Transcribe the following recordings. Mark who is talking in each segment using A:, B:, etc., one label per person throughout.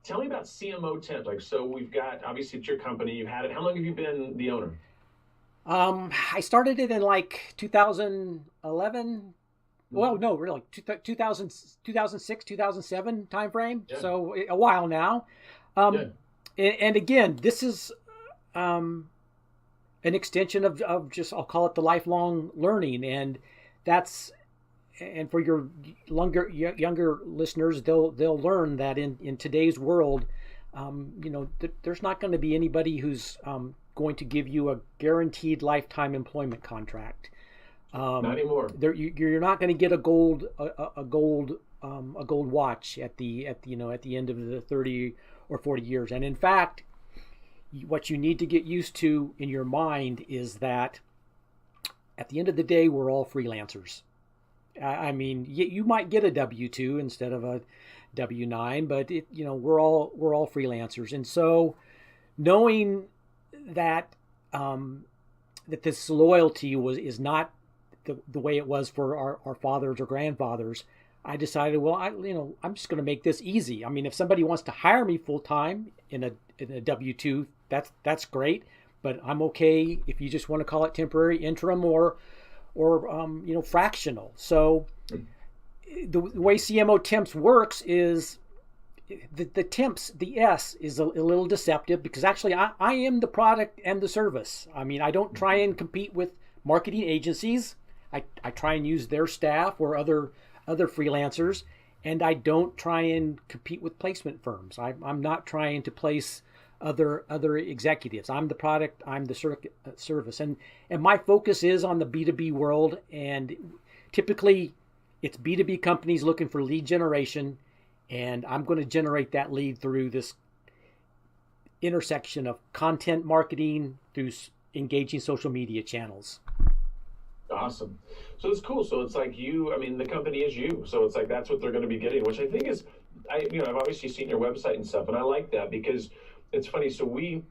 A: Tell me about CMO Temps. Like, so we've got, obviously it's your company, you've had it. How long have you been the owner?
B: I started it in like 2011. Well,
A: Hmm.
B: no, really, 2000, 2006, 2007 time frame.
A: Yeah,
B: So a while now. Um,
A: yeah.
B: and again, this is um, an extension of just, I'll call it the lifelong learning. And that's, and for your younger listeners, they'll learn that in today's world, there's not going to be anybody who's going to give you a guaranteed lifetime employment contract.
A: Not anymore.
B: You're not going to get a gold watch at the end of the 30 or 40 years. And in fact, what you need to get used to in your mind is that at the end of the day, we're all freelancers. I mean, you might get a W-2 instead of a W-9, but we're all freelancers, and so knowing that that this loyalty is not the way it was for our fathers or grandfathers, I decided, well, I'm just going to make this easy. I mean, if somebody wants to hire me full time in a W-2, that's great, but I'm okay if you just want to call it temporary, interim, or fractional. So the way CMO Temps works is the temps, the S is a little deceptive because actually I am the product and the service. I mean, I don't try and compete with marketing agencies. I try and use their staff or other freelancers, and I don't try and compete with placement firms. I'm not trying to place other executives. I'm the product. I'm the service, and my focus is on the B2B world. And typically, it's B2B companies looking for lead generation, and I'm going to generate that lead through this intersection of content marketing through engaging social media channels.
A: Awesome. So it's cool. So it's like you, I mean, the company is you. So it's like that's what they're going to be getting, which I think is, I've obviously seen your website and stuff, and I like that because it's funny. So we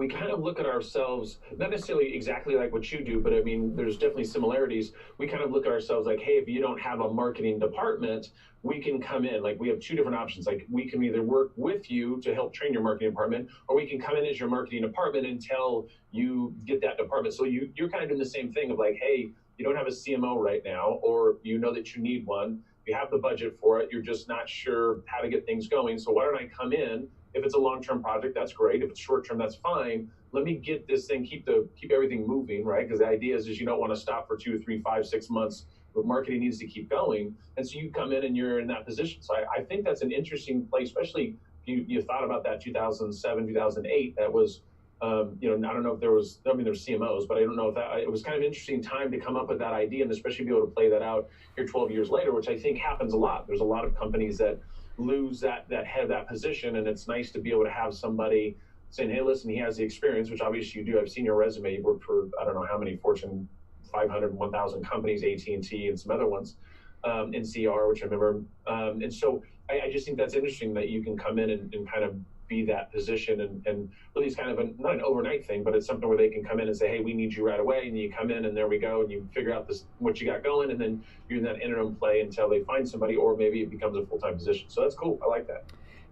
A: kind of look at ourselves, not necessarily exactly like what you do, but I mean, there's definitely similarities. We kind of look at ourselves like, hey, if you don't have a marketing department, we can come in. Like, we have two different options. Like, we can either work with you to help train your marketing department, or we can come in as your marketing department until you get that department. So you're kind of doing the same thing of like, hey, you don't have a CMO right now, or you know that you need one. You have the budget for it. You're just not sure how to get things going. So why don't I come in? If it's a long-term project, that's great. If it's short-term, that's fine. Let me get this thing, keep everything moving, right? Because the idea is you don't want to stop for 2, 3, 5, 6 months. But marketing needs to keep going, and so you come in and you're in that position. So I think that's an interesting place, especially if you thought about that 2007, 2008. That was, I don't know if there was. I mean, there's CMOs, but I don't know if that. It was kind of an interesting time to come up with that idea, and especially be able to play that out here 12 years later, which I think happens a lot. There's a lot of companies that lose that head, that position, and it's nice to be able to have somebody saying, hey, listen, he has the experience, which obviously you do. I've seen your resume. You've worked for I don't know how many Fortune 500, 1,000 companies, AT&T and some other ones, NCR, which I remember. And so I just think that's interesting that you can come in and kind of be that position, and really it's kind of not an overnight thing, but it's something where they can come in and say, hey, we need you right away, and you come in and there we go, and you figure out this what you got going, and then you're in that interim play until they find somebody, or maybe it becomes a full-time position. So that's cool. I like that.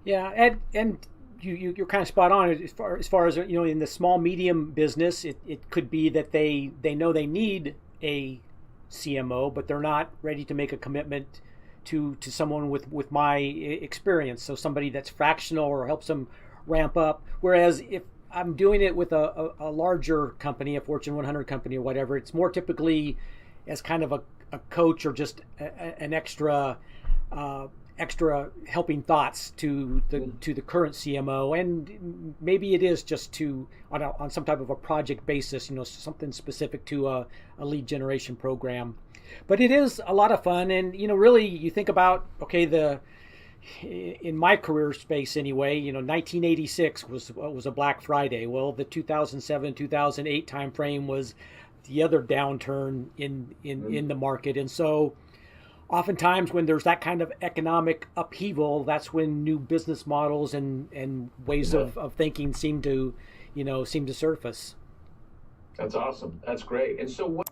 B: Yeah, and you're kind of spot on as far as in the small medium business, it could be that they know they need a CMO, but they're not ready to make a commitment to someone with my experience. So somebody that's fractional or helps them ramp up. Whereas if I'm doing it with a larger company, a Fortune 100 company or whatever, it's more typically as kind of a coach or just an uh, extra helping thoughts to the current CMO, and maybe it is just on some type of a project basis, something specific to a lead generation program. But it is a lot of fun, and really you think about, okay, the in my career space anyway, 1986 was a Black Friday. Well, the 2007 2008 timeframe was the other downturn in the market, and so oftentimes when there's that kind of economic upheaval, that's when new business models and ways
A: Yeah.
B: of thinking seem to surface.
A: That's awesome. That's great. And so